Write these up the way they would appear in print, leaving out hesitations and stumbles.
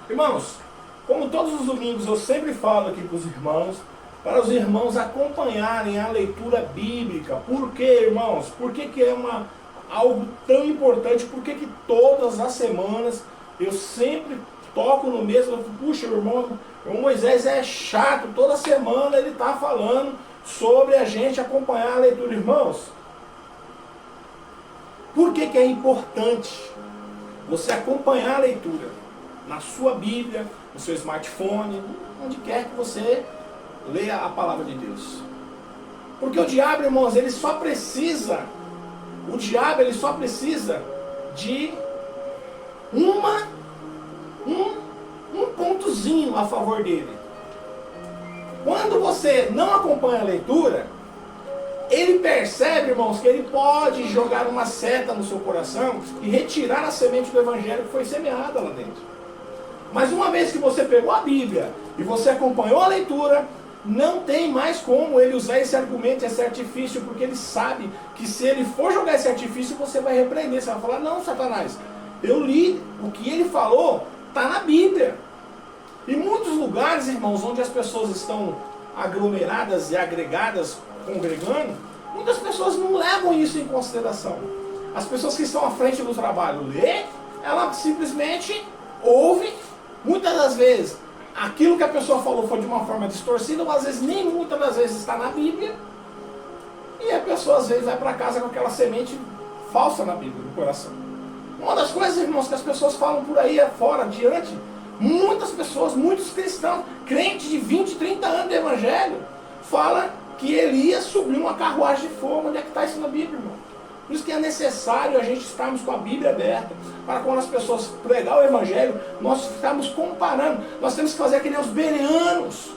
Irmãos, como todos os domingos eu sempre falo aqui para os irmãos, para os irmãos acompanharem a leitura bíblica. Por quê, irmãos? Por que é algo tão importante? Por que todas as semanas eu sempre toco no mesmo? Puxa, o Moisés é chato, toda semana ele está falando sobre a gente acompanhar a leitura. Irmãos, por que é importante você acompanhar a leitura? Na sua Bíblia, no seu smartphone, onde quer que você leia a palavra de Deus. Porque o diabo, irmãos, ele só precisa de um pontozinho a favor dele. Quando você não acompanha a leitura, ele percebe, irmãos, que ele pode jogar uma seta no seu coração e retirar a semente do evangelho que foi semeada lá dentro. Mas uma vez que você pegou a Bíblia e você acompanhou a leitura, não tem mais como ele usar esse argumento, esse artifício, porque ele sabe que se ele for jogar esse artifício, você vai repreender. Você vai falar, não, Satanás, eu li, o que ele falou está na Bíblia. Em muitos lugares, irmãos, onde as pessoas estão aglomeradas e agregadas, congregando, muitas pessoas não levam isso em consideração. As pessoas que estão à frente do trabalho lê, ela simplesmente ouve. Muitas das vezes, aquilo que a pessoa falou foi de uma forma distorcida, ou às vezes nem muitas das vezes está na Bíblia. E a pessoa às vezes vai para casa com aquela semente falsa na Bíblia, no coração. Uma das coisas, irmãos, que as pessoas falam por aí fora, adiante, muitas pessoas, muitos cristãos, crentes de 20, 30 anos de evangelho, falam que Elias subiu uma carruagem de fogo. Onde é que está isso na Bíblia, irmão? Por isso que é necessário a gente estarmos com a Bíblia aberta, para quando as pessoas pregar o Evangelho, nós ficarmos comparando. Nós temos que fazer que nem os bereanos.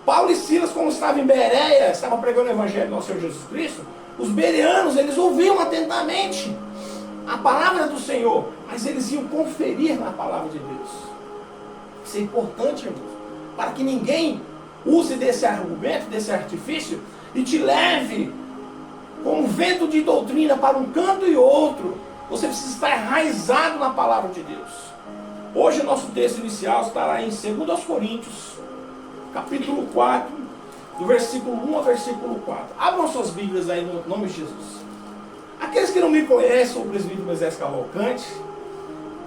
Paulo e Silas, quando estavam em Bereia, estavam pregando o Evangelho do nosso Senhor Jesus Cristo, os bereanos, eles ouviam atentamente a palavra do Senhor, mas eles iam conferir na palavra de Deus. Isso é importante, irmãos, para que ninguém use desse argumento, desse artifício, e te leve com um vento de doutrina para um canto e outro. Você precisa estar enraizado na palavra de Deus. Hoje o nosso texto inicial estará em 2 Coríntios, capítulo 4, do versículo 1 ao versículo 4. Abram suas Bíblias aí no nome de Jesus. Aqueles que não me conhecem, sou o presbítero Moisés Cavalcante.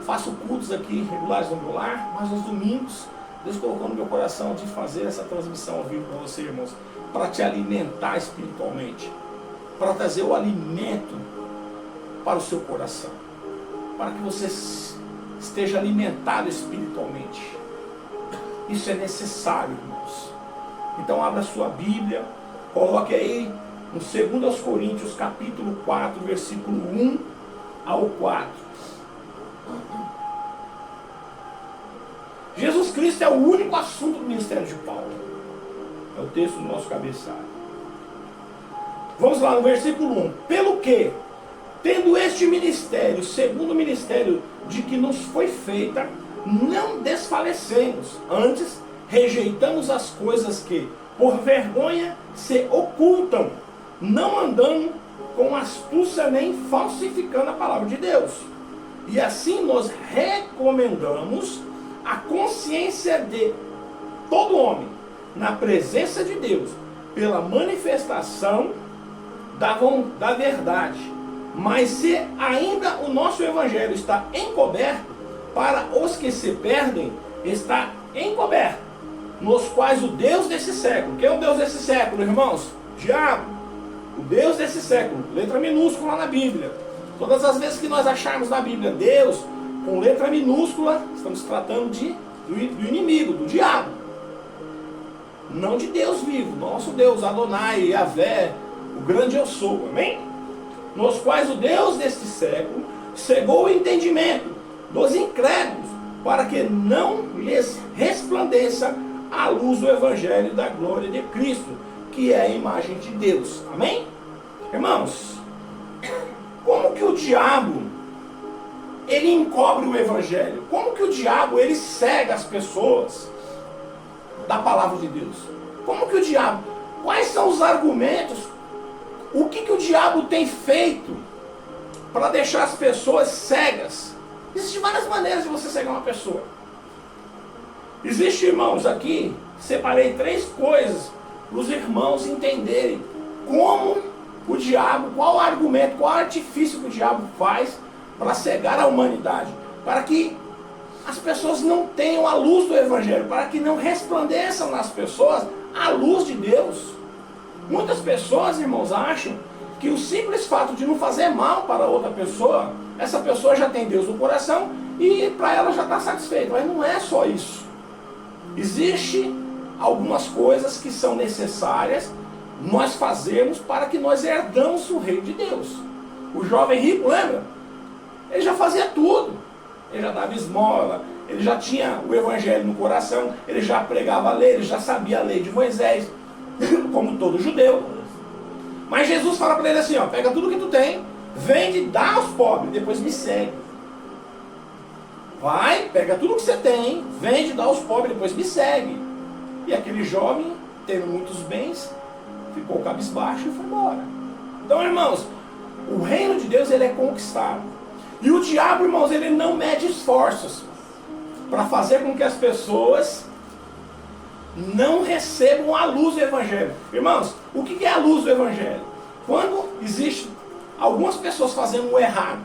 Faço cultos aqui regulares no meu lar, mas nos domingos Deus colocou no meu coração de fazer essa transmissão ao vivo para você, irmãos, para te alimentar espiritualmente, para trazer o alimento para o seu coração, para que você esteja alimentado espiritualmente. Isso é necessário, irmãos. Então abra a sua Bíblia, coloque aí no 2 Coríntios capítulo 4, versículo 1 ao 4. Jesus Cristo é o único assunto do ministério de Paulo. É o texto do nosso cabeçalho. Vamos lá no versículo 1. Pelo que, tendo este ministério, segundo o ministério de que nos foi feita, não desfalecemos, antes rejeitamos as coisas que, por vergonha, se ocultam, não andando com astúcia nem falsificando a palavra de Deus. E assim nós recomendamos a consciência de todo homem, na presença de Deus, pela manifestação da verdade. Mas se ainda o nosso evangelho está encoberto, para os que se perdem, está encoberto, nos quais o Deus desse século, quem é o Deus desse século, irmãos? Diabo, o Deus desse século, letra minúscula na Bíblia. Todas as vezes que nós acharmos na Bíblia Deus com letra minúscula, estamos tratando do inimigo, do diabo, não de Deus vivo, nosso Deus, Adonai, Yahvé, o grande eu sou, amém? Nos quais o Deus deste século cegou o entendimento dos incrédulos, para que não lhes resplandeça a luz do Evangelho da glória de Cristo, que é a imagem de Deus, amém? Irmãos, como que o diabo ele encobre o Evangelho? Como que o diabo ele cega as pessoas da palavra de Deus? Como que o diabo, quais são os argumentos? O que o diabo tem feito para deixar as pessoas cegas? Existem várias maneiras de você cegar uma pessoa. Existe, irmãos, aqui, separei 3 coisas para os irmãos entenderem como o diabo, qual argumento, qual artifício que o diabo faz para cegar a humanidade, para que as pessoas não tenham a luz do Evangelho, para que não resplandeçam nas pessoas a luz de Deus. Muitas pessoas, irmãos, acham que o simples fato de não fazer mal para outra pessoa, essa pessoa já tem Deus no coração e para ela já está satisfeita. Mas não é só isso. Existem algumas coisas que são necessárias nós fazermos para que nós herdamos o reino de Deus. O jovem rico, lembra? Ele já fazia tudo. Ele já dava esmola, ele já tinha o Evangelho no coração, ele já pregava a lei, ele já sabia a lei de Moisés, como todo judeu. Mas Jesus fala para ele assim, ó, pega tudo que tu tem, vende e dá aos pobres, depois me segue. Vai, pega tudo que você tem, vende e dá aos pobres, depois me segue. E aquele jovem, tendo muitos bens, ficou cabisbaixo e foi embora. Então, irmãos, o reino de Deus ele é conquistado. E o diabo, irmãos, ele não mede esforços para fazer com que as pessoas não recebam a luz do Evangelho. Irmãos, o que é a luz do Evangelho? Quando existe algumas pessoas fazendo o errado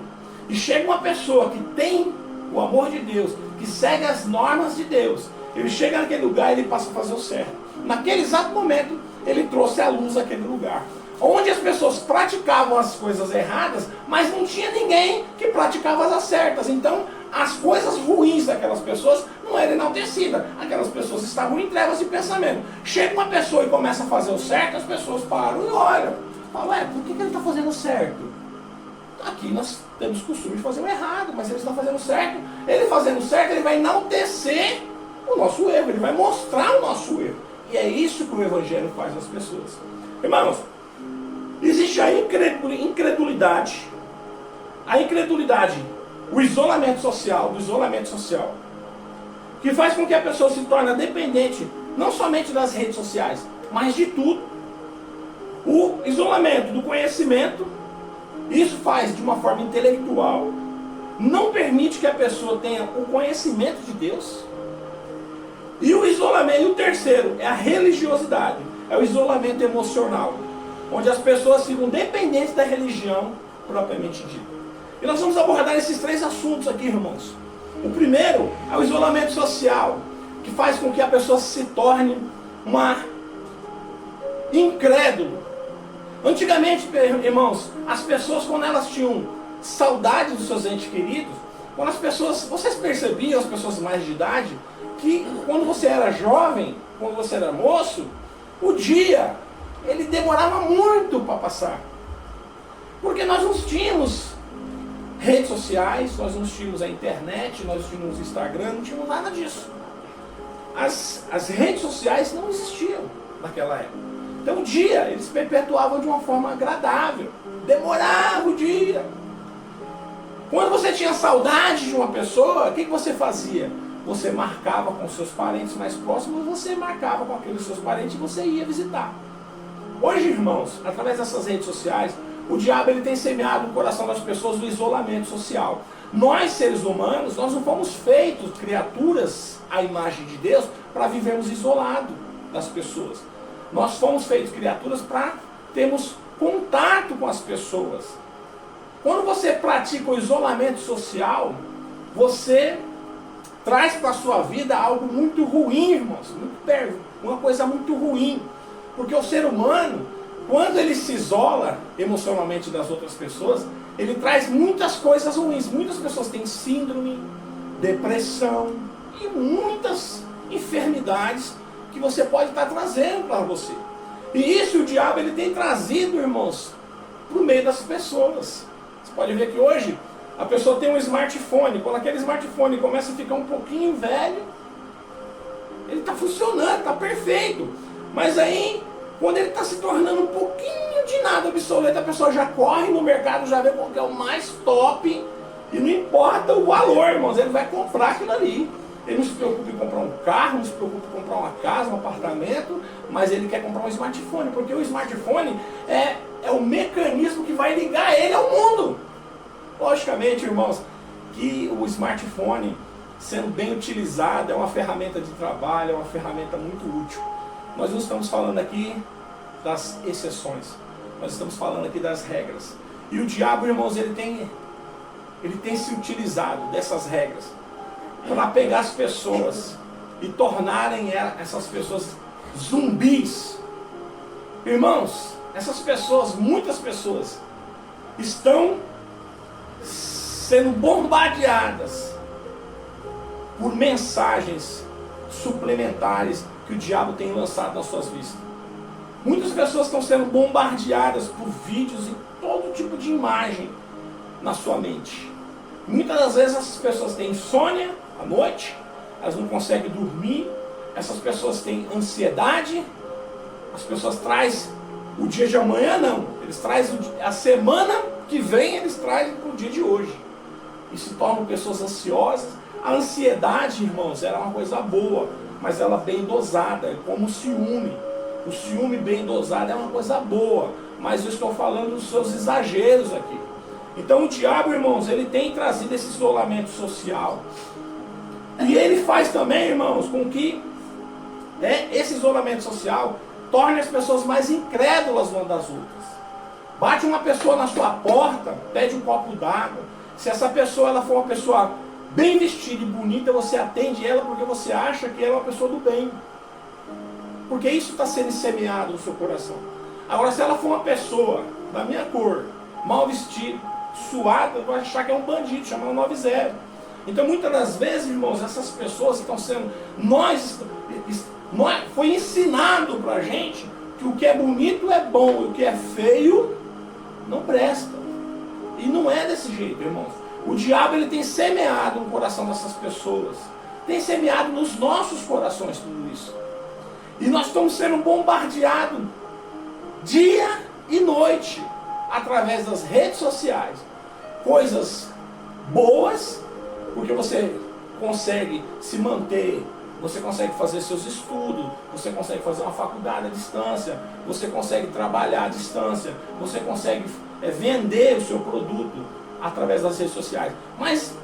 e chega uma pessoa que tem o amor de Deus, que segue as normas de Deus, ele chega naquele lugar e ele passa a fazer o certo. Naquele exato momento, ele trouxe a luz àquele lugar. Onde as pessoas praticavam as coisas erradas, mas não tinha ninguém que praticava as certas. Então, as coisas ruins daquelas pessoas não eram enaltecidas. Aquelas pessoas estavam em trevas de pensamento. Chega uma pessoa e começa a fazer o certo, as pessoas param e olham. Falam, por que ele está fazendo o certo? Aqui nós temos costume de fazer o errado, mas ele está fazendo certo. Ele fazendo certo, ele vai enaltecer o nosso erro, ele vai mostrar o nosso erro. E é isso que o Evangelho faz às pessoas. Irmãos, existe a incredulidade. A incredulidade, o isolamento social, que faz com que a pessoa se torne dependente, não somente das redes sociais, mas de tudo. O isolamento do conhecimento, isso faz de uma forma intelectual, não permite que a pessoa tenha o conhecimento de Deus. E o isolamento, e o terceiro, é a religiosidade, é o isolamento emocional, onde as pessoas ficam dependentes da religião propriamente dita. E nós vamos abordar esses 3 assuntos aqui, irmãos. O primeiro é o isolamento social, que faz com que a pessoa se torne uma incrédula. Antigamente, irmãos, as pessoas, quando elas tinham saudade dos seus entes queridos, quando as pessoas, vocês percebiam, as pessoas mais de idade, que quando você era jovem, quando você era moço, o dia ele demorava muito para passar. Porque nós não tínhamos redes sociais, nós não tínhamos a internet, nós não tínhamos Instagram, não tínhamos nada disso. As redes sociais não existiam naquela época. Então o dia eles perpetuavam de uma forma agradável. Demorava o dia. Quando você tinha saudade de uma pessoa, o que você fazia? Você marcava com seus parentes mais próximos, você marcava com aqueles seus parentes e você ia visitar. Hoje, irmãos, através dessas redes sociais, o diabo ele tem semeado no coração das pessoas o isolamento social. Nós, seres humanos, nós não fomos feitos criaturas à imagem de Deus para vivermos isolados das pessoas. Nós fomos feitos criaturas para termos contato com as pessoas. Quando você pratica o isolamento social, você traz para a sua vida algo muito ruim, irmãos, uma coisa muito ruim. Porque o ser humano, quando ele se isola emocionalmente das outras pessoas, ele traz muitas coisas ruins. Muitas pessoas têm síndrome, depressão e muitas enfermidades que você pode estar trazendo para você. E isso o diabo ele tem trazido, irmãos, para o meio das pessoas. Você pode ver que hoje a pessoa tem um smartphone. Quando aquele smartphone começa a ficar um pouquinho velho, ele está funcionando, está perfeito. Mas aí, quando ele está se tornando um pouquinho de nada obsoleto, a pessoa já corre no mercado, já vê qual que é o mais top. E não importa o valor, irmãos, ele vai comprar aquilo ali. Ele não se preocupa em comprar um carro, não se preocupa em comprar uma casa, um apartamento, mas ele quer comprar um smartphone, porque o smartphone é o mecanismo que vai ligar ele ao mundo. Logicamente, irmãos, que o smartphone, sendo bem utilizada, é uma ferramenta de trabalho, é uma ferramenta muito útil. Nós não estamos falando aqui das exceções, nós estamos falando aqui das regras. E o diabo, irmãos, ele tem se utilizado dessas regras para pegar as pessoas e tornarem essas pessoas zumbis. Irmãos, essas pessoas, muitas pessoas, estão sendo bombardeadas por mensagens suplementares que o diabo tem lançado nas suas vistas. Muitas pessoas estão sendo bombardeadas por vídeos e todo tipo de imagem na sua mente. Muitas das vezes essas pessoas têm insônia à noite, elas não conseguem dormir, essas pessoas têm ansiedade, as pessoas trazem o dia de amanhã, não, eles trazem a semana que vem, eles trazem para o dia de hoje. E se tornam pessoas ansiosas. A ansiedade, irmãos, era uma coisa boa, mas ela bem dosada, é como o ciúme. O ciúme bem dosado é uma coisa boa, mas eu estou falando dos seus exageros aqui. Então o diabo, irmãos, ele tem trazido esse isolamento social. E ele faz também, irmãos, com que esse isolamento social torne as pessoas mais incrédulas umas das outras. Bate uma pessoa na sua porta, pede um copo d'água. Se essa pessoa ela for uma pessoa bem vestida e bonita, você atende ela porque você acha que ela é uma pessoa do bem. Porque isso está sendo semeado no seu coração. Agora, se ela for uma pessoa da minha cor, mal vestida, suada, eu vou achar que é um bandido, chamar um 90. Então, muitas das vezes, irmãos, essas pessoas estão sendo... Foi ensinado para a gente que o que é bonito é bom e o que é feio não presta. E não é desse jeito, irmãos. O diabo ele tem semeado no coração dessas pessoas. Tem semeado nos nossos corações tudo isso. E nós estamos sendo bombardeados dia e noite através das redes sociais. Coisas boas, porque você consegue se manter, você consegue fazer seus estudos, você consegue fazer uma faculdade à distância, você consegue trabalhar à distância, você consegue vender o seu produto através das redes sociais. Mas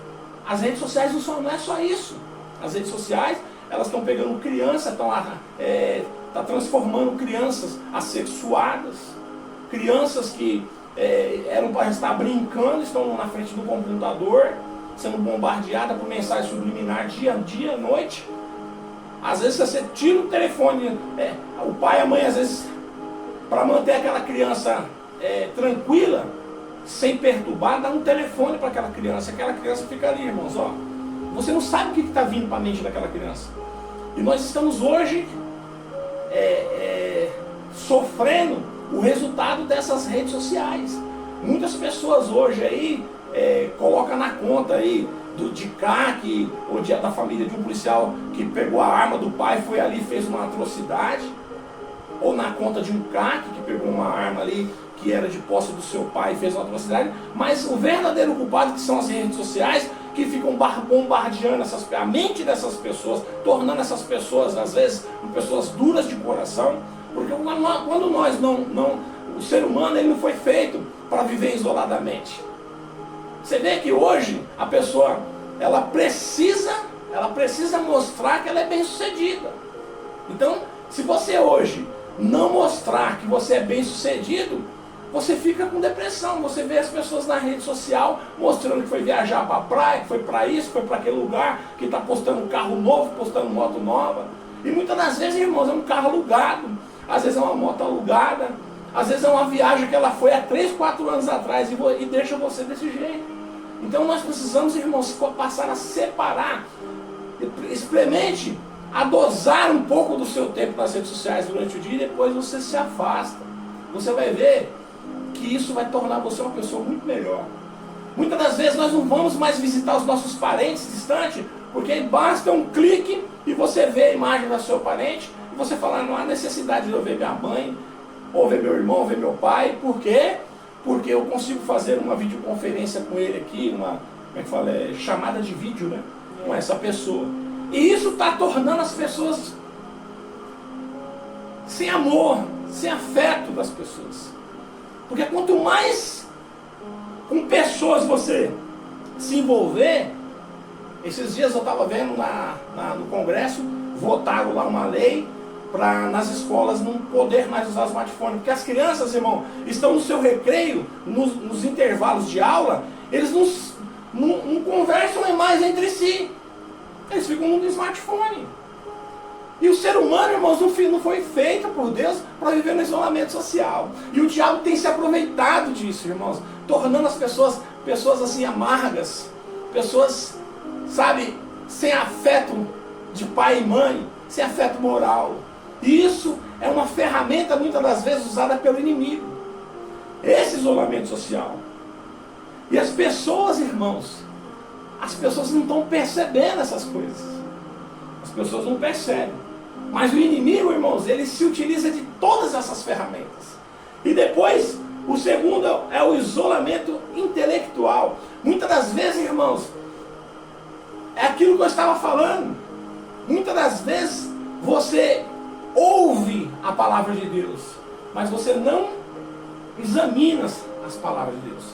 as redes sociais não é só isso. As redes sociais, elas estão pegando crianças, estão transformando crianças assexuadas, crianças que eram para estar brincando, estão na frente do computador, sendo bombardeadas por mensagem subliminar dia, noite. Às vezes você tira o telefone, o pai e a mãe, às vezes, para manter aquela criança tranquila, sem perturbar, dá um telefone para aquela criança fica ali, irmãos, ó. Você não sabe o que está vindo para a mente daquela criança. E nós estamos hoje sofrendo o resultado dessas redes sociais. Muitas pessoas hoje aí colocam na conta aí de CAC ou da família de um policial que pegou a arma do pai, foi ali e fez uma atrocidade, ou na conta de um CAC que pegou uma arma ali que era de posse do seu pai e fez uma atrocidade. Mas o verdadeiro culpado, que são as redes sociais, que ficam bombardeando a mente dessas pessoas, tornando essas pessoas, às vezes, pessoas duras de coração, porque quando nós o ser humano ele não foi feito para viver isoladamente. Você vê que hoje a pessoa ela precisa mostrar que ela é bem sucedida. Então, se você hoje não mostrar que você é bem sucedido, você fica com depressão. Você vê as pessoas na rede social mostrando que foi viajar para a praia, que foi para isso, que foi para aquele lugar, que está postando um carro novo, postando moto nova. E muitas das vezes, irmãos, é um carro alugado, às vezes é uma moto alugada, às vezes é uma viagem que ela foi há 3, 4 anos atrás e deixa você desse jeito. Então nós precisamos, irmãos, passar a separar. Experimente a dosar um pouco do seu tempo nas redes sociais durante o dia e depois você se afasta. Você vai ver que isso vai tornar você uma pessoa muito melhor. Muitas das vezes nós não vamos mais visitar os nossos parentes distantes, porque basta um clique e você vê a imagem do seu parente e você fala, não há necessidade de eu ver minha mãe, ou ver meu irmão, ou ver meu pai. Por quê? Porque eu consigo fazer uma videoconferência com ele aqui, chamada de vídeo, né? Com essa pessoa. E isso está tornando as pessoas sem amor, sem afeto das pessoas. Porque quanto mais com pessoas você se envolver, Esses dias eu estava vendo no Congresso, votaram lá uma lei para nas escolas não poder mais usar smartphone. Porque as crianças, irmão, estão no seu recreio, nos intervalos de aula, eles não conversam mais entre si. Eles ficam no smartphone. E o ser humano, irmãos, não foi feito por Deus para viver no isolamento social. E o diabo tem se aproveitado disso, irmãos, tornando as pessoas assim amargas, pessoas, sabe, sem afeto de pai e mãe, sem afeto moral. E isso é uma ferramenta muitas das vezes usada pelo inimigo. Esse isolamento social. E as pessoas, irmãos, as pessoas não estão percebendo essas coisas. As pessoas não percebem. Mas o inimigo, irmãos, ele se utiliza de todas essas ferramentas. E depois, o segundo é o isolamento intelectual. Muitas das vezes, irmãos, é aquilo que eu estava falando. Muitas das vezes você ouve a palavra de Deus, mas você não examina as palavras de Deus.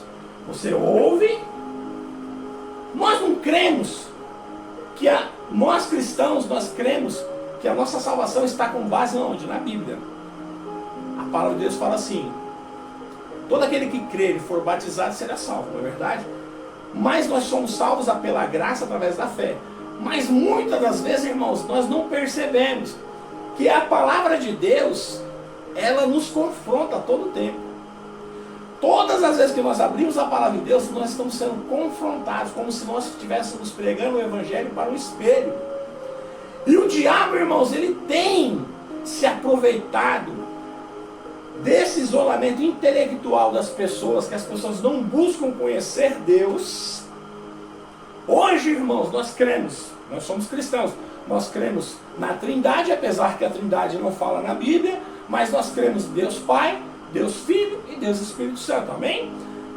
Você ouve. Nós não cremos que nós cristãos, nós cremos que a nossa salvação está com base onde? Na Bíblia. A palavra de Deus fala assim: todo aquele que crer e for batizado será salvo, não é verdade? Mas nós somos salvos pela graça através da fé. Mas muitas das vezes, irmãos, nós não percebemos que a palavra de Deus, ela nos confronta a todo tempo. Todas as vezes que nós abrimos a palavra de Deus, nós estamos sendo confrontados, como se nós estivéssemos pregando o Evangelho para um espelho. E o diabo, irmãos, ele tem se aproveitado desse isolamento intelectual das pessoas, que as pessoas não buscam conhecer Deus. Hoje, irmãos, nós cremos, nós somos cristãos, nós cremos na Trindade, apesar que a Trindade não fala na Bíblia, mas nós cremos em Deus Pai, Deus Filho e Deus Espírito Santo, amém?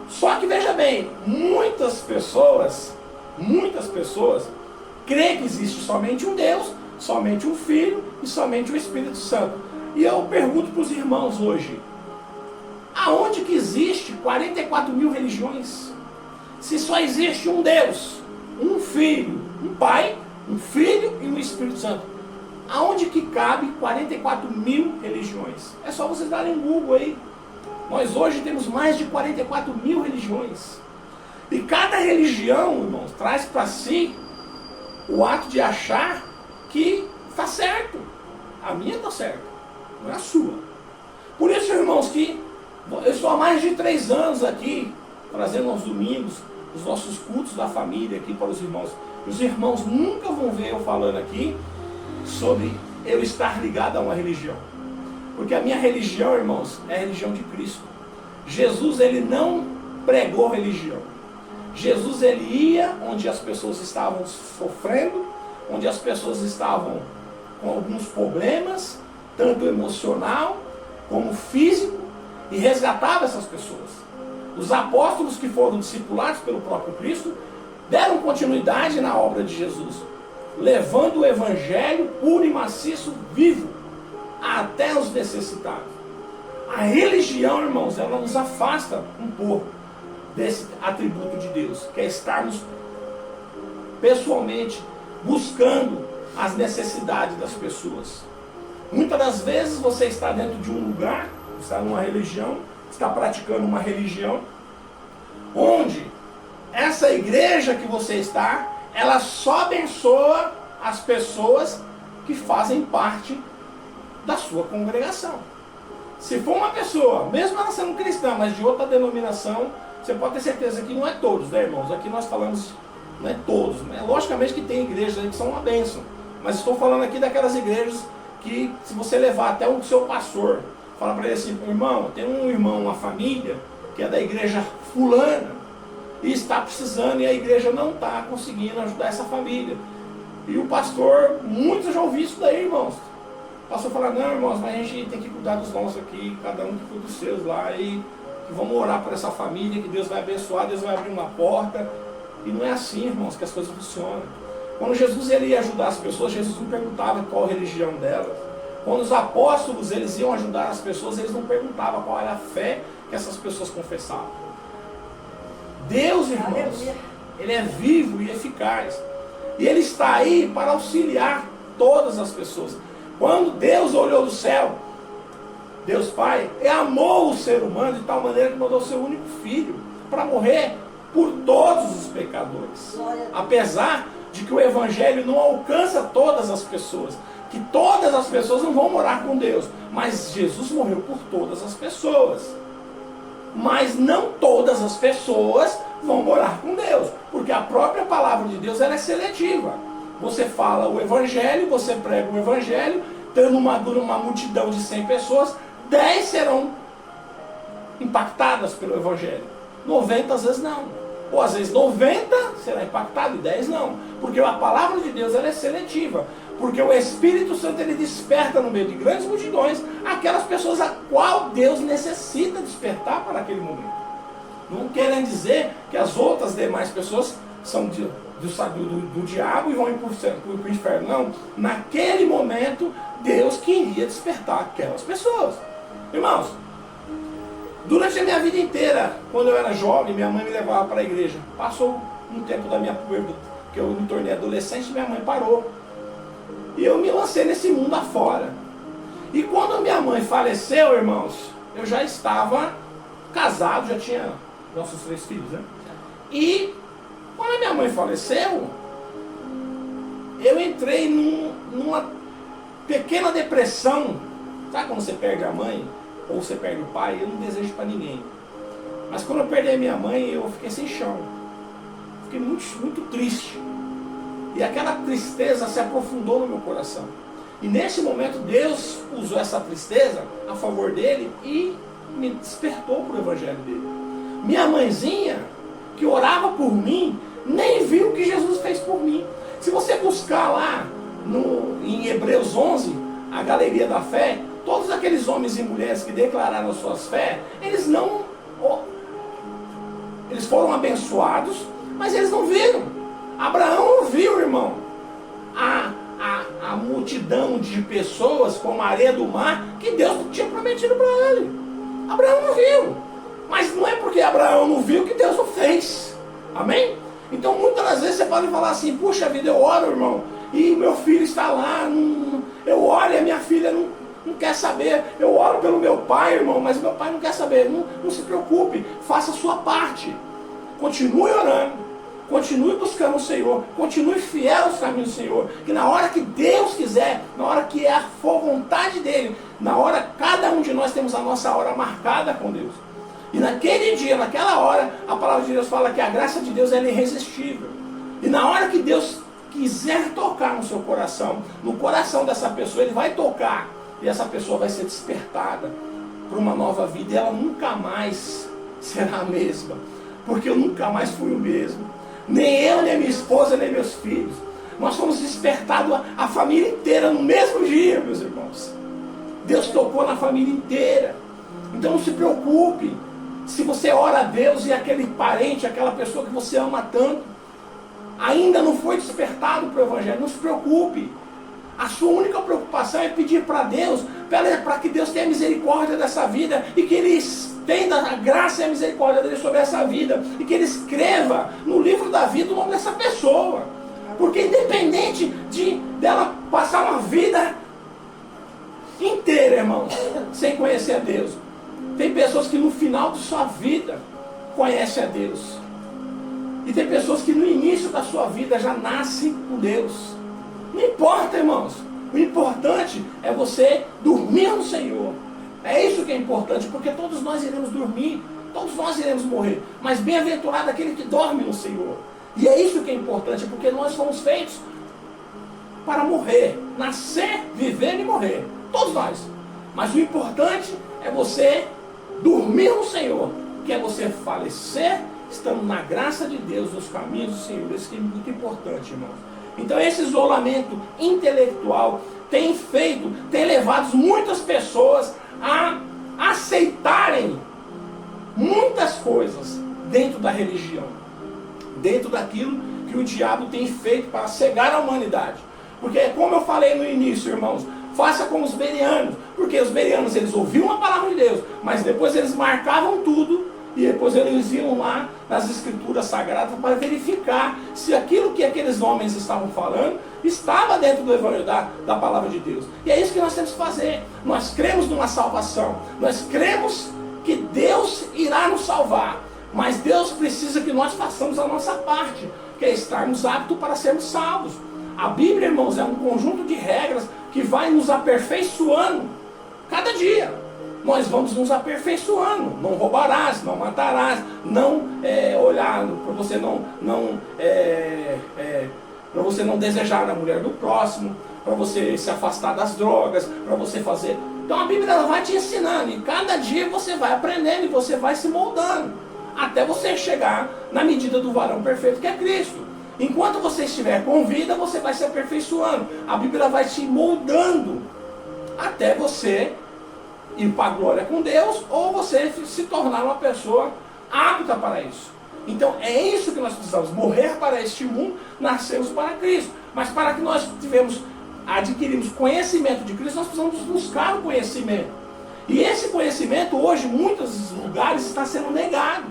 Só que veja bem, muitas pessoas creem que existe somente um Deus, somente um Filho e somente o Espírito Santo. E eu pergunto para os irmãos hoje, aonde que existe 44 mil religiões? Se só existe um Deus, um Filho, um Pai, um Filho e um Espírito Santo, aonde que cabe 44 mil religiões? É só vocês darem um Google aí. Nós hoje temos mais de 44 mil religiões. E cada religião, irmãos, traz para si o ato de achar que está certo. A minha está certa, não é a sua. Por isso, irmãos, que eu estou há mais de 3 anos aqui, trazendo aos domingos os nossos cultos da família aqui para os irmãos. Os irmãos nunca vão ver eu falando aqui sobre eu estar ligado a uma religião. Porque a minha religião, irmãos, é a religião de Cristo. Jesus, ele não pregou religião. Jesus, ele ia onde as pessoas estavam sofrendo, onde as pessoas estavam com alguns problemas, tanto emocional como físico, e resgatava essas pessoas. Os apóstolos que foram discipulados pelo próprio Cristo deram continuidade na obra de Jesus, levando o evangelho puro e maciço, vivo, até os necessitados. A religião, irmãos, ela nos afasta um pouco desse atributo de Deus, que é estarmos pessoalmente buscando as necessidades das pessoas. Muitas das vezes você está dentro de um lugar, está numa religião, está praticando uma religião, onde essa igreja que você está, ela só abençoa as pessoas que fazem parte da sua congregação. Se for uma pessoa, mesmo ela sendo cristã, mas de outra denominação, você pode ter certeza que não é todos, né, irmãos? Aqui nós falamos, não é todos, né? Logicamente que tem igrejas aí que são uma bênção, mas estou falando aqui daquelas igrejas que, se você levar até o seu pastor, fala para ele assim: irmão, tem um irmão, uma família, que é da igreja fulana, e está precisando, e a igreja não está conseguindo ajudar essa família. E o pastor, muitos já ouviram isso daí, irmãos. O pastor fala: não, irmãos, mas a gente tem que cuidar dos nossos aqui, cada um que cuida dos seus lá, e vamos orar por essa família, que Deus vai abençoar, Deus vai abrir uma porta. E não é assim, irmãos, que as coisas funcionam. Quando Jesus ele ia ajudar as pessoas, Jesus não perguntava qual a religião delas. Quando os apóstolos eles iam ajudar as pessoas, eles não perguntavam qual era a fé que essas pessoas confessavam. Deus, irmãos, ele é vivo e eficaz. E Ele está aí para auxiliar todas as pessoas. Quando Deus olhou do céu, Deus Pai, amou o ser humano de tal maneira que mandou o seu único filho para morrer por todos os pecadores. Apesar de que o Evangelho não alcança todas as pessoas, que todas as pessoas não vão morar com Deus, mas Jesus morreu por todas as pessoas. Mas não todas as pessoas vão morar com Deus, porque a própria palavra de Deus ela é seletiva. Você fala o Evangelho, você prega o Evangelho, tendo uma multidão de 100 pessoas, 10 serão impactadas pelo Evangelho. 90 às vezes não. Ou às vezes 90 será impactado e 10 não. Porque a palavra de Deus ela é seletiva. Porque o Espírito Santo ele desperta no meio de grandes multidões aquelas pessoas a qual Deus necessita despertar para aquele momento. Não querem dizer que as outras demais pessoas são do diabo e vão ir para o inferno. Não. Naquele momento, Deus queria despertar aquelas pessoas. Irmãos, durante a minha vida inteira, quando eu era jovem, minha mãe me levava para a igreja. Passou um tempo da minha puberdade, que eu me tornei adolescente, minha mãe parou. E eu me lancei nesse mundo afora. E quando minha mãe faleceu, irmãos, eu já estava casado, já tinha nossos 3 filhos, né? E quando a minha mãe faleceu, eu entrei numa pequena depressão. Sabe quando você perde a mãe, ou você perde o pai? Eu não desejo para ninguém. Mas quando eu perdi a minha mãe, eu fiquei sem chão. Fiquei muito, muito triste. E aquela tristeza se aprofundou no meu coração. E nesse momento Deus usou essa tristeza a favor dele e me despertou para o evangelho dele. Minha mãezinha, que orava por mim, nem viu o que Jesus fez por mim. Se você buscar lá em Hebreus 11, a galeria da fé, todos aqueles homens e mulheres que declararam as suas fé, eles foram abençoados, mas eles não viram. Abraão não viu, irmão, a multidão de pessoas como a areia do mar que Deus tinha prometido para ele. Abraão não viu. Mas não é porque Abraão não viu que Deus não fez. Amém? Então muitas das vezes você pode falar assim: puxa vida, eu oro, irmão, e meu filho está lá, eu oro e a minha filha não quer saber. Eu oro pelo meu pai, irmão, mas meu pai não quer saber. Não se preocupe, faça a sua parte. Continue orando. Continue buscando o Senhor, continue fiel aos caminhos do Senhor, que na hora que Deus quiser, na hora que é a vontade dele, na hora, cada um de nós temos a nossa hora marcada com Deus. E naquele dia, naquela hora, a palavra de Deus fala que a graça de Deus é irresistível. E na hora que Deus quiser tocar no seu coração, no coração dessa pessoa, Ele vai tocar, e essa pessoa vai ser despertada para uma nova vida, e ela nunca mais será a mesma, porque eu nunca mais fui o mesmo. Nem eu, nem minha esposa, nem meus filhos. Nós fomos despertados a família inteira no mesmo dia, meus irmãos. Deus tocou na família inteira. Então não se preocupe. Se você ora a Deus e aquele parente, aquela pessoa que você ama tanto, ainda não foi despertado para o Evangelho, não se preocupe. A sua única preocupação é pedir para Deus, para que Deus tenha misericórdia dessa vida e que Ele tenha a graça e a misericórdia dele sobre essa vida e que Ele escreva no livro da vida o nome dessa pessoa. Porque independente dela passar uma vida inteira, irmãos, sem conhecer a Deus, tem pessoas que no final de sua vida conhecem a Deus. E tem pessoas que no início da sua vida já nascem com Deus. Não importa, irmãos. O importante é você dormir no Senhor. É isso que é importante, porque todos nós iremos dormir, todos nós iremos morrer. Mas bem-aventurado aquele que dorme no Senhor. E é isso que é importante, porque nós fomos feitos para morrer. Nascer, viver e morrer. Todos nós. Mas o importante é você dormir no Senhor, que é você falecer estando na graça de Deus, nos caminhos do Senhor. Isso que é muito importante, irmãos. Então esse isolamento intelectual tem levado muitas pessoas a aceitarem muitas coisas dentro da religião, dentro daquilo que o diabo tem feito para cegar a humanidade. Porque como eu falei no início, irmãos, faça como os bereanos, porque os bereanos eles ouviam a palavra de Deus, mas depois eles marcavam tudo E depois eles iam lá nas escrituras sagradas para verificar se aquilo que aqueles homens estavam falando estava dentro do evangelho da palavra de Deus. E é isso que nós temos que fazer. Nós cremos numa salvação. Nós cremos que Deus irá nos salvar. Mas Deus precisa que nós façamos a nossa parte, que é estarmos aptos para sermos salvos. A Bíblia, irmãos, é um conjunto de regras que vai nos aperfeiçoando cada dia. Nós vamos nos aperfeiçoando. Não roubarás, não matarás, não olhar para você para você não desejar a mulher do próximo, para você se afastar das drogas, para você fazer. Então a Bíblia ela vai te ensinando e cada dia você vai aprendendo e você vai se moldando até você chegar na medida do varão perfeito que é Cristo. Enquanto você estiver com vida, você vai se aperfeiçoando. A Bíblia vai te moldando até você ir para a glória com Deus, ou você se tornar uma pessoa apta para isso. Então é isso que nós precisamos, morrer para este mundo, nascermos para Cristo. Mas para que nós adquirimos conhecimento de Cristo, nós precisamos buscar o conhecimento. E esse conhecimento hoje, em muitos lugares, está sendo negado.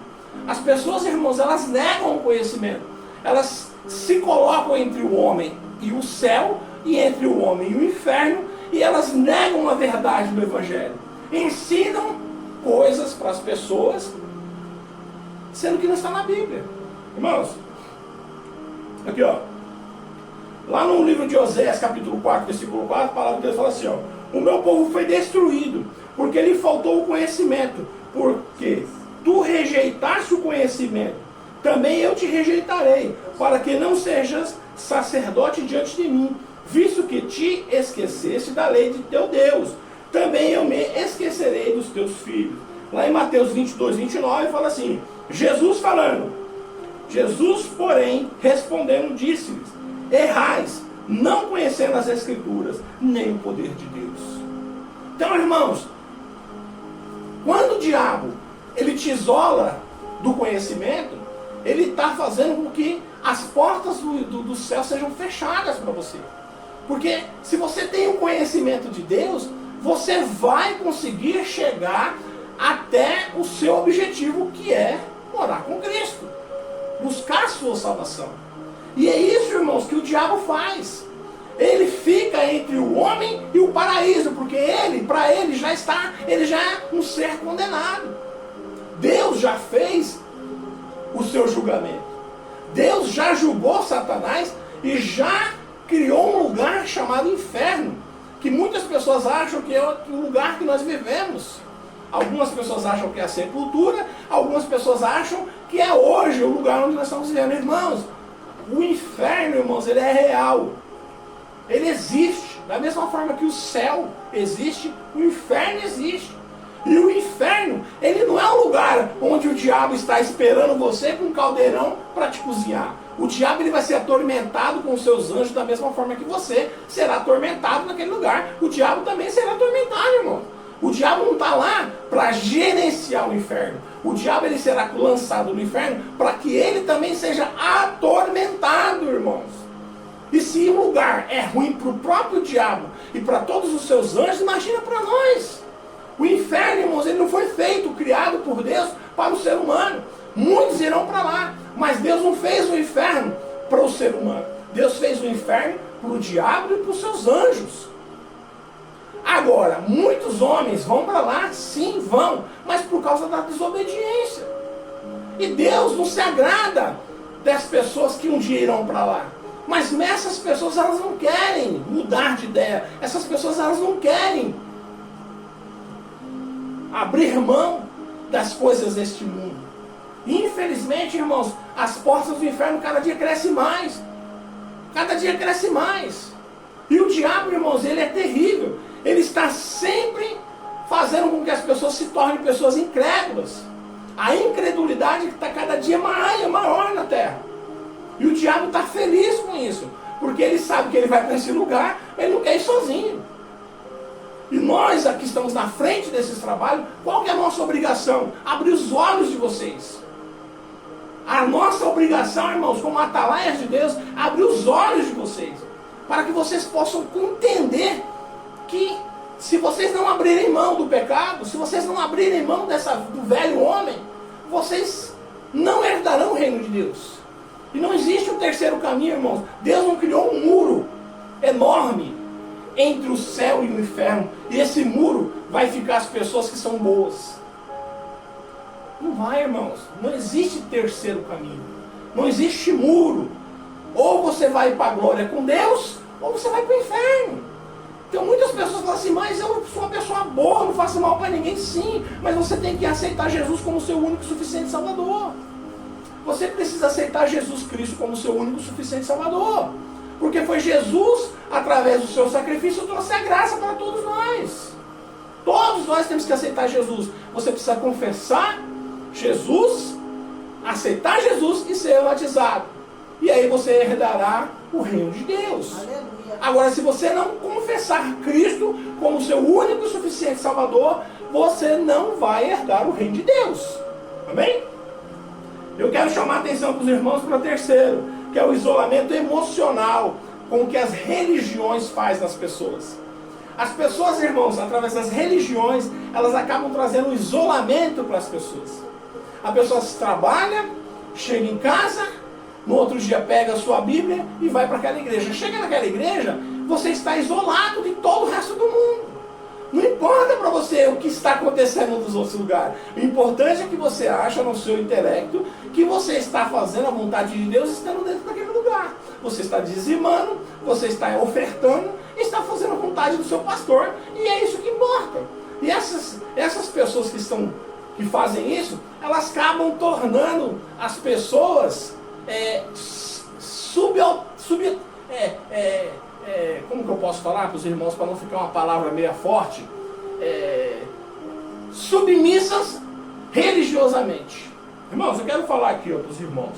As pessoas, irmãos, elas negam o conhecimento. Elas se colocam entre o homem e o céu, e entre o homem e o inferno, e elas negam a verdade do Evangelho. Ensinam coisas para as pessoas, sendo que não está na Bíblia. Irmãos, aqui ó, lá no livro de Oséias, capítulo 4, versículo 4, a palavra de Deus fala assim, ó: o meu povo foi destruído, porque lhe faltou o conhecimento, porque tu rejeitaste o conhecimento, também eu te rejeitarei, para que não sejas sacerdote diante de mim, visto que te esqueceste da lei de teu Deus, também eu me esquecerei dos teus filhos. Lá em Mateus 22, 29, fala assim, Jesus falando, Jesus, porém, respondendo, disse-lhes, errais, não conhecendo as Escrituras, nem o poder de Deus. Então, irmãos, quando o diabo, ele te isola do conhecimento, ele está fazendo com que as portas do céu sejam fechadas para você. Porque se você tem o conhecimento de Deus, você vai conseguir chegar até o seu objetivo, que é morar com Cristo, buscar a sua salvação. E é isso, irmãos, que o diabo faz. Ele fica entre o homem e o paraíso, porque para ele já é um ser condenado. Deus já fez o seu julgamento. Deus já julgou Satanás e já criou um lugar chamado inferno, que muitas pessoas acham que é o lugar que nós vivemos. Algumas pessoas acham que é a sepultura, algumas pessoas acham que é hoje o lugar onde nós estamos vivendo. Irmãos, o inferno, irmãos, ele é real. Ele existe. Da mesma forma que o céu existe, o inferno existe. E o inferno, ele não é um lugar onde o diabo está esperando você com um caldeirão para te cozinhar. O diabo, ele vai ser atormentado com os seus anjos da mesma forma que você será atormentado naquele lugar. O diabo também será atormentado, irmão. O diabo não está lá para gerenciar o inferno. O diabo, ele será lançado no inferno para que ele também seja atormentado, irmãos. E se um lugar é ruim para o próprio diabo e para todos os seus anjos, imagina para nós. O inferno, irmãos, ele não foi criado por Deus para o ser humano. Muitos irão para lá, mas Deus não fez o inferno para o ser humano. Deus fez o inferno para o diabo e para os seus anjos. Agora, muitos homens vão para lá, sim, vão, mas por causa da desobediência. E Deus não se agrada das pessoas que um dia irão para lá. Mas essas pessoas, elas não querem mudar de ideia. Essas pessoas, elas não querem abrir mão das coisas deste mundo. E, infelizmente, irmãos, as portas do inferno cada dia crescem mais. Cada dia cresce mais. E o diabo, irmãos, ele é terrível. Ele está sempre fazendo com que as pessoas se tornem pessoas incrédulas. A incredulidade está cada dia maior na terra. E o diabo está feliz com isso. Porque ele sabe que ele vai para esse lugar, ele não quer ir sozinho. E nós aqui estamos na frente desses trabalhos, qual que é a nossa obrigação? Abrir os olhos de vocês. A nossa obrigação, irmãos, como atalaias de Deus, é abrir os olhos de vocês. Para que vocês possam entender que se vocês não abrirem mão do pecado, se vocês não abrirem mão do velho homem, vocês não herdarão o reino de Deus. E não existe um terceiro caminho, irmãos. Deus não criou um muro enorme entre o céu e o inferno. E esse muro vai ficar as pessoas que são boas. Não vai, irmãos. Não existe terceiro caminho. Não existe muro. Ou você vai para a glória com Deus, ou você vai para o inferno. Então muitas pessoas falam assim, mas eu sou uma pessoa boa, não faço mal para ninguém. Sim, mas você tem que aceitar Jesus como seu único e suficiente Salvador. Você precisa aceitar Jesus Cristo como seu único e suficiente Salvador. Porque foi Jesus, através do seu sacrifício, trouxe a graça para todos nós. Todos nós temos que aceitar Jesus. Você precisa confessar Jesus, aceitar Jesus e ser batizado. E aí você herdará o reino de Deus. Aleluia. Agora, se você não confessar Cristo como seu único e suficiente Salvador, você não vai herdar o reino de Deus. Amém? Eu quero chamar a atenção para os irmãos para o terceiro, que é o isolamento emocional com que as religiões fazem nas pessoas. As pessoas, irmãos, através das religiões, elas acabam trazendo um isolamento para as pessoas. A pessoa trabalha, chega em casa, no outro dia pega a sua Bíblia e vai para aquela igreja. Chega naquela igreja, você está isolado de todo o resto do mundo. Não importa para você o que está acontecendo nos outros lugares. O importante é que você acha no seu intelecto que você está fazendo a vontade de Deus estando dentro daquele lugar. Você está dizimando, você está ofertando, está fazendo a vontade do seu pastor, e é isso que importa. E essas pessoas que fazem isso, elas acabam tornando as pessoas como que eu posso falar para os irmãos, para não ficar uma palavra meio forte, submissas religiosamente. Irmãos, eu quero falar aqui para os irmãos.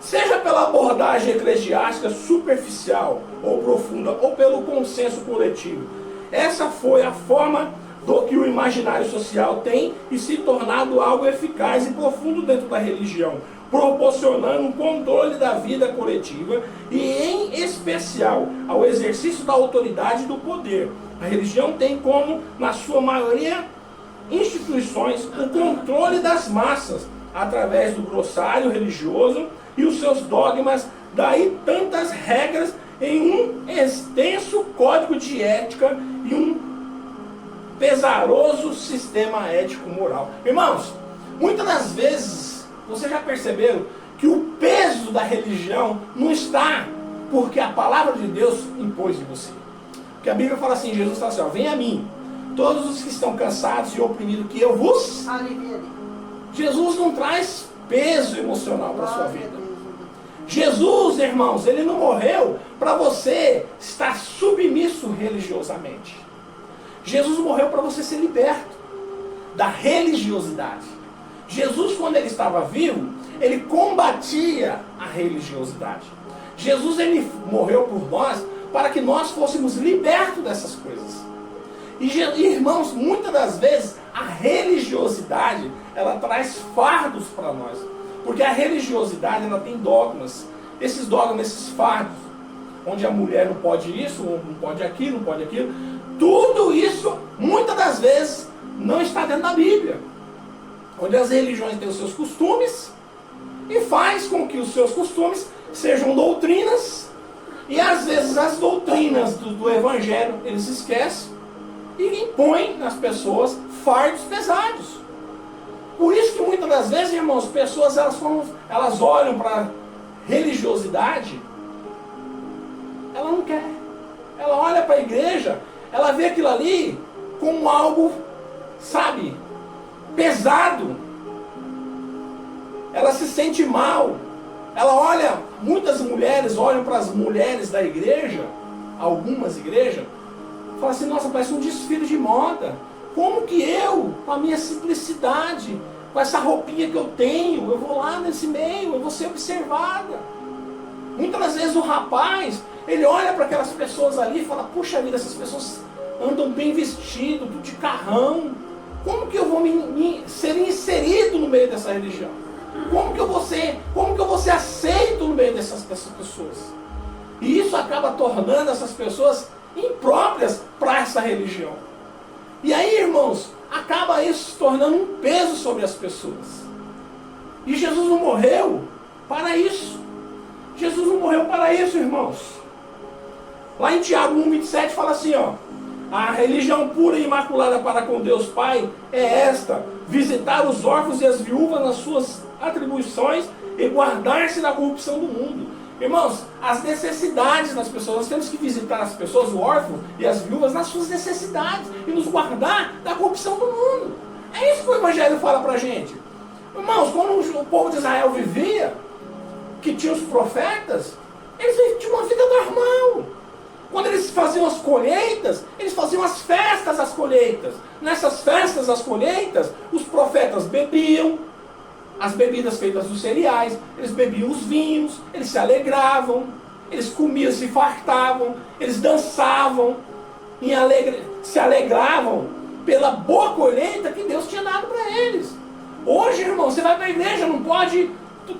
Seja pela abordagem eclesiástica superficial ou profunda, ou pelo consenso coletivo, essa foi a forma do que o imaginário social tem e se tornado algo eficaz e profundo dentro da religião, proporcionando um controle da vida coletiva e, em especial, ao exercício da autoridade e do poder. A religião tem como, na sua maioria, instituições, o controle das massas, através do glossário religioso e os seus dogmas, daí tantas regras em um extenso código de ética e um pesaroso sistema ético-moral. Irmãos, muitas das vezes, vocês já perceberam que o peso da religião não está porque a palavra de Deus impôs de você. Porque a Bíblia fala assim, Jesus fala assim, vem a mim, todos os que estão cansados e oprimidos, que eu vos aliviarei. Jesus não traz peso emocional para a sua vida. Jesus, irmãos, ele não morreu para você estar submisso religiosamente. Jesus morreu para você ser liberto da religiosidade. Jesus, quando ele estava vivo, ele combatia a religiosidade. Jesus, ele morreu por nós para que nós fôssemos libertos dessas coisas. E, irmãos, muitas das vezes, a religiosidade, ela traz fardos para nós. Porque a religiosidade, ela tem dogmas. Esses dogmas, esses fardos, onde a mulher não pode isso, não pode aquilo, não pode aquilo. Tudo isso, muitas das vezes, não está dentro da Bíblia. Onde as religiões têm os seus costumes e faz com que os seus costumes sejam doutrinas. E às vezes as doutrinas do Evangelho, eles esquecem e impõem nas pessoas fardos pesados. Por isso que muitas das vezes, irmãos, pessoas elas olham para a religiosidade, ela não quer. Ela olha para a igreja, ela vê aquilo ali como algo, sabe, pesado. Ela se sente mal. Ela olha, muitas mulheres olham para as mulheres da igreja, algumas igrejas, e falam assim, nossa, parece um desfile de moda. Como que eu, com a minha simplicidade, com essa roupinha que eu tenho, eu vou lá nesse meio, eu vou ser observada? Muitas das vezes o rapaz, ele olha para aquelas pessoas ali e fala, puxa vida, essas pessoas andam bem vestido, tudo de carrão. Como que eu vou ser inserido no meio dessa religião? Como que eu vou ser aceito no meio dessas pessoas? E isso acaba tornando essas pessoas impróprias para essa religião. E aí, irmãos, acaba isso se tornando um peso sobre as pessoas. E Jesus não morreu para isso. Jesus não morreu para isso, irmãos. Lá em Tiago 1,27 fala assim, ó: a religião pura e imaculada para com Deus Pai é esta: visitar os órfãos e as viúvas nas suas atribuições e guardar-se da corrupção do mundo. Irmãos, as necessidades das pessoas, nós temos que visitar as pessoas, o órfão e as viúvas, nas suas necessidades e nos guardar da corrupção do mundo. É isso que o Evangelho fala pra gente. Irmãos, quando o povo de Israel vivia, que tinha os profetas, eles tinham uma vida normal. Quando eles faziam as colheitas, eles faziam as festas das colheitas. Nessas festas das colheitas, os profetas bebiam as bebidas feitas dos cereais, eles bebiam os vinhos, eles se alegravam, eles comiam, se fartavam, eles dançavam, se alegravam pela boa colheita que Deus tinha dado para eles. Hoje, irmão, você vai para a igreja, não pode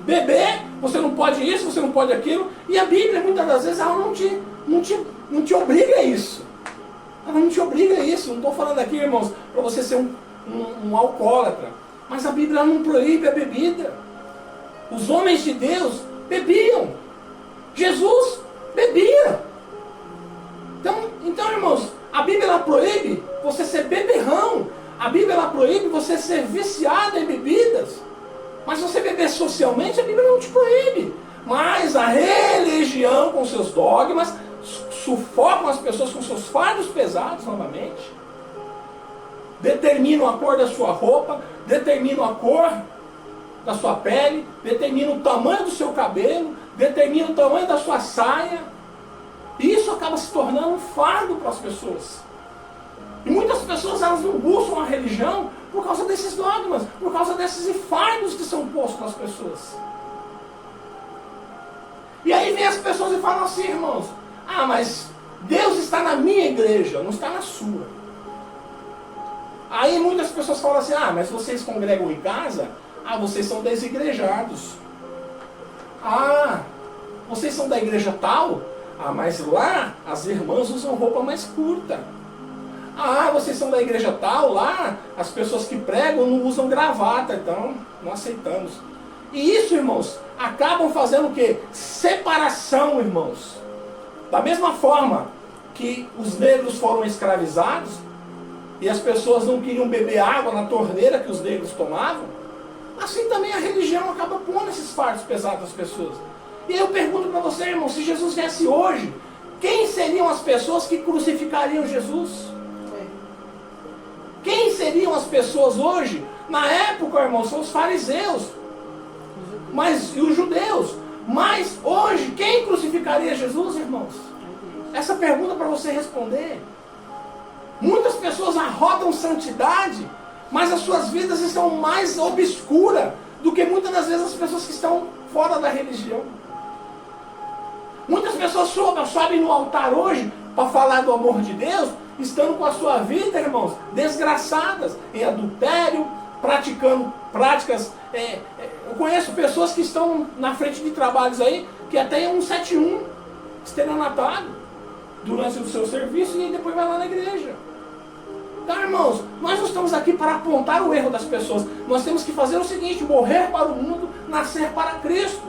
beber, você não pode isso, você não pode aquilo, e a Bíblia, muitas das vezes, ela não te obriga a isso. Ela não te obriga a isso. Não estou falando aqui, irmãos, para você ser um alcoólatra. Mas a Bíblia não proíbe a bebida. Os homens de Deus bebiam. Jesus bebia. Então, irmãos, a Bíblia ela proíbe você ser beberrão. A Bíblia ela proíbe você ser viciado em bebidas. Mas você beber socialmente, a Bíblia não te proíbe. Mas a religião, com seus dogmas, sufocam as pessoas com seus fardos pesados novamente. Determinam a cor da sua roupa, determinam a cor da sua pele, determinam o tamanho do seu cabelo, determinam o tamanho da sua saia. E isso acaba se tornando um fardo para as pessoas. E muitas pessoas elas não buscam a religião por causa desses dogmas, por causa desses fardos que são postos nas pessoas. E aí vem as pessoas e falam assim, irmãos: ah, mas Deus está na minha igreja, não está na sua. Aí muitas pessoas falam assim: ah, mas vocês congregam em casa? Ah, vocês são desigrejados. Ah, vocês são da igreja tal? Ah, mas lá as irmãs usam roupa mais curta. Ah, vocês são da igreja tal? Lá as pessoas que pregam não usam gravata, então não aceitamos. E isso, irmãos, acabam fazendo o quê? Separação, irmãos. Da mesma forma que os negros foram escravizados, e as pessoas não queriam beber água na torneira que os negros tomavam, assim também a religião acaba pondo esses fardos pesados nas pessoas. E eu pergunto para você, irmão, se Jesus viesse hoje, quem seriam as pessoas que crucificariam Jesus? Quem seriam as pessoas hoje? Na época, irmão, são os fariseus e os judeus. Mas hoje, quem crucificaria Jesus, irmãos? Essa pergunta para você responder. Muitas pessoas arrotam santidade, mas as suas vidas estão mais obscuras do que muitas das vezes as pessoas que estão fora da religião. Muitas pessoas sobem no altar hoje para falar do amor de Deus, estando com a sua vida, irmãos, desgraçadas, em adultério, praticando práticas. Eu conheço pessoas que estão na frente de trabalhos aí, que até é 171, estelionatário, durante o seu serviço, e depois vai lá na igreja. Então, irmãos, nós não estamos aqui para apontar o erro das pessoas. Nós temos que fazer o seguinte: morrer para o mundo, nascer para Cristo.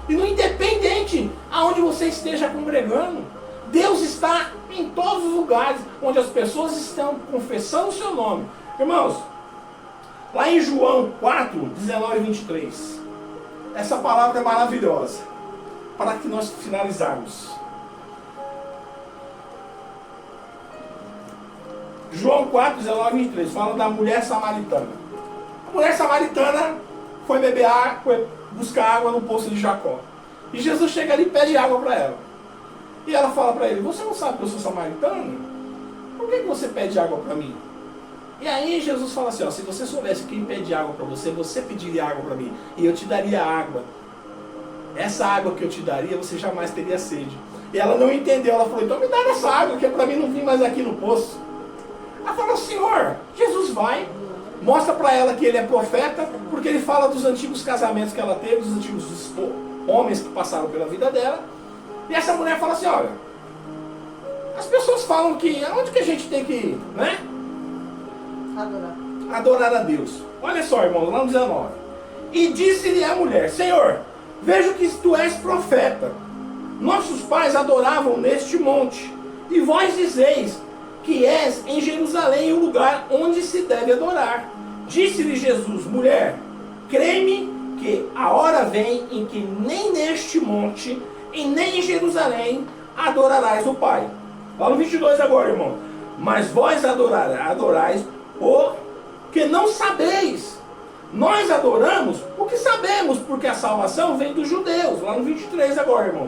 E no independente aonde você esteja congregando, Deus está em todos os lugares onde as pessoas estão confessando o seu nome. Irmãos, lá em João 4, 19 e 23, essa palavra é maravilhosa, para que nós finalizarmos. João 4, 19 e 23, fala da mulher samaritana. A mulher samaritana foi beber água, foi buscar água no poço de Jacó. E Jesus chega ali e pede água para ela. E ela fala para ele: você não sabe que eu sou samaritana? Por que você pede água para mim? E aí Jesus fala assim: ó, se você soubesse quem pede água para você, você pediria água para mim, e eu te daria água. Essa água que eu te daria, você jamais teria sede. E ela não entendeu, ela falou: então me dá essa água, que é para mim não vir mais aqui no poço. Ela falou: Senhor, Jesus vai, mostra para ela que ele é profeta, porque ele fala dos antigos casamentos que ela teve, dos antigos homens que passaram pela vida dela. E essa mulher fala assim: olha, as pessoas falam que aonde que a gente tem que ir, né? Adorar a Deus. Olha só, irmão, lá no 19. E disse-lhe a mulher: Senhor, vejo que tu és profeta. Nossos pais adoravam neste monte, e vós dizeis que és em Jerusalém o lugar onde se deve adorar. Disse-lhe Jesus: Mulher, crê-me que a hora vem em que nem neste monte e nem em Jerusalém adorarás o Pai. Lá no 22 agora, irmão. Mas vós adorais o que não sabeis. Nós adoramos o que sabemos, porque a salvação vem dos judeus. Lá no 23 agora, irmão.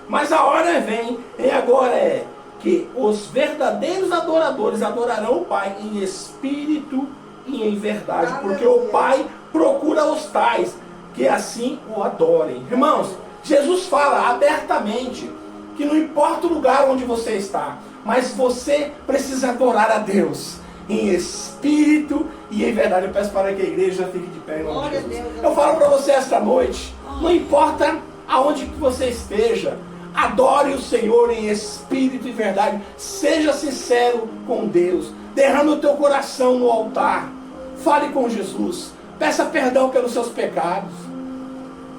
Mas a hora vem, e agora é, que os verdadeiros adoradores adorarão o Pai em espírito e em verdade, porque o Pai procura os tais que assim o adorem. Irmãos, Jesus fala abertamente que não importa o lugar onde você está, mas você precisa adorar a Deus em espírito e em verdade. Eu peço para que a igreja fique de pé em nome de Jesus. Eu falo para você esta noite, não importa aonde que você esteja, adore o Senhor em espírito e verdade. Seja sincero com Deus. Derrame o teu coração no altar. Fale com Jesus. Peça perdão pelos seus pecados.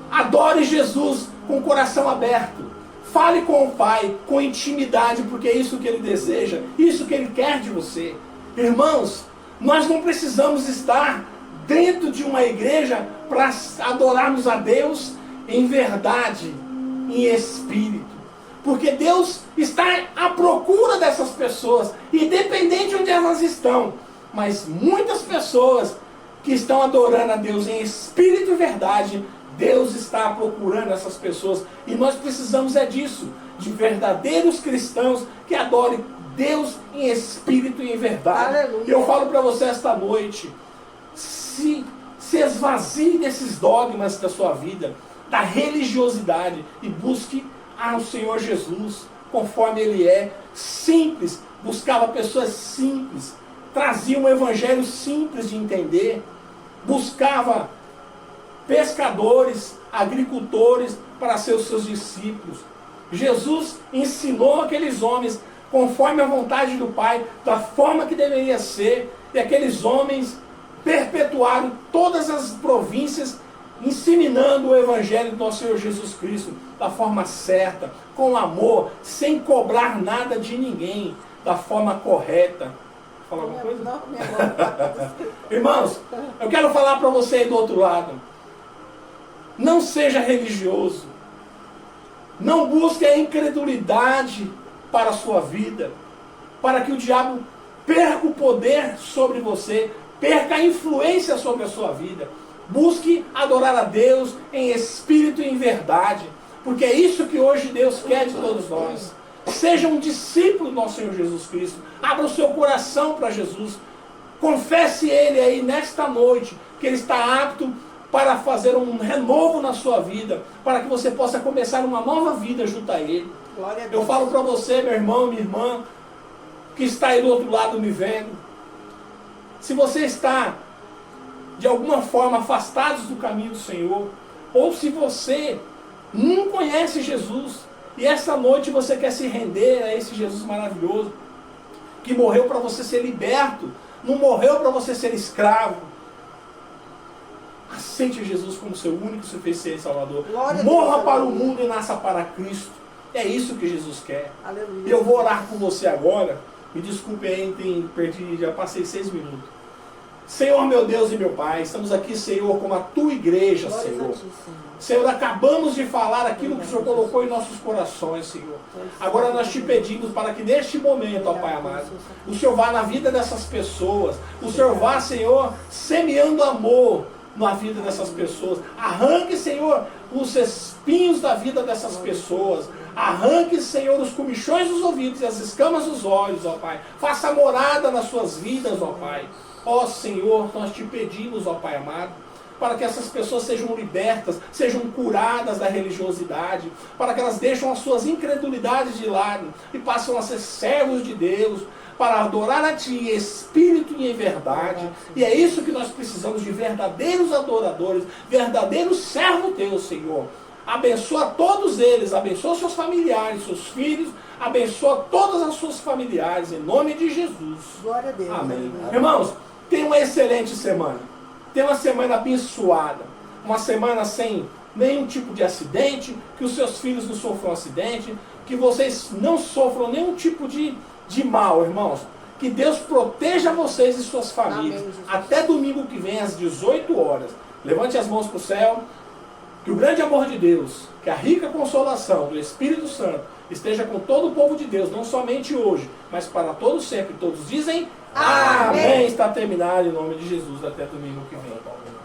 Adore Jesus com o coração aberto. Fale com o Pai, com intimidade, porque é isso que Ele deseja, isso que Ele quer de você. Irmãos, nós não precisamos estar dentro de uma igreja para adorarmos a Deus em verdade, em espírito. Porque Deus está à procura dessas pessoas, independente de onde elas estão. Mas muitas pessoas que estão adorando a Deus em espírito e verdade, Deus está procurando essas pessoas. E nós precisamos disso, de verdadeiros cristãos que adorem Deus em espírito e em verdade. Aleluia. Eu falo para você esta noite, se esvazie desses dogmas da sua vida, da religiosidade, e busque ao Senhor Jesus, conforme Ele é, simples, buscava pessoas simples, trazia um evangelho simples de entender, buscava pescadores, agricultores para ser os seus discípulos. Jesus ensinou aqueles homens conforme a vontade do Pai, da forma que deveria ser, e aqueles homens perpetuaram todas as províncias, ensinando o Evangelho do nosso Senhor Jesus Cristo, da forma certa, com amor, sem cobrar nada de ninguém, da forma correta. Falar alguma coisa? Não. Irmãos, eu quero falar para você aí do outro lado. Não seja religioso. Não busque a incredulidade para a sua vida, para que o diabo perca o poder sobre você, perca a influência sobre a sua vida. Busque adorar a Deus em espírito e em verdade, porque é isso que hoje Deus quer de todos nós. Seja um discípulo do nosso Senhor Jesus Cristo. Abra o seu coração para Jesus. Confesse Ele aí nesta noite, que Ele está apto para fazer um renovo na sua vida, para que você possa começar uma nova vida junto a Ele. Eu falo para você, meu irmão, minha irmã, que está aí do outro lado me vendo. Se você está de alguma forma afastados do caminho do Senhor, ou se você não conhece Jesus, e essa noite você quer se render a esse Jesus maravilhoso, que morreu para você ser liberto, não morreu para você ser escravo. Aceite Jesus como seu único e suficiente Salvador. Morra para o mundo e nasça para Cristo. É isso que Jesus quer. Aleluia. Eu vou orar com você agora. Me desculpe aí, já passei 6 minutos. Senhor, meu Deus e meu Pai, estamos aqui, Senhor, como a Tua igreja, Senhor. Senhor, acabamos de falar aquilo que o Senhor colocou em nossos corações, Senhor. Agora nós te pedimos para que neste momento, ó Pai amado, o Senhor vá na vida dessas pessoas. O Senhor vá, Senhor, semeando amor na vida dessas pessoas. Arranque, Senhor, os espinhos da vida dessas pessoas. Arranque, Senhor, os comichões dos ouvidos e as escamas dos olhos, ó Pai. Faça morada nas suas vidas, ó Pai. Ó Senhor, nós te pedimos, ó Pai amado, para que essas pessoas sejam libertas, sejam curadas da religiosidade, para que elas deixem as suas incredulidades de lado e passem a ser servos de Deus, para adorar a Ti em espírito e em verdade. E é isso que nós precisamos, de verdadeiros adoradores, verdadeiros servos Teus, Senhor. Abençoa todos eles, abençoa seus familiares, seus filhos, abençoa todas as suas familiares, em nome de Jesus. Glória a Deus. Amém. Irmãos, Tenha uma excelente semana. Tenha uma semana abençoada. Uma semana sem nenhum tipo de acidente, que os seus filhos não sofram acidente, que vocês não sofram nenhum tipo de mal, irmãos. Que Deus proteja vocês e suas famílias. Amém, até domingo que vem, às 18 horas. Levante as mãos para o céu. Que o grande amor de Deus, que a rica consolação do Espírito Santo esteja com todo o povo de Deus, não somente hoje, mas para todos sempre. Todos dizem amém. Está terminado em nome de Jesus. Até domingo que vem.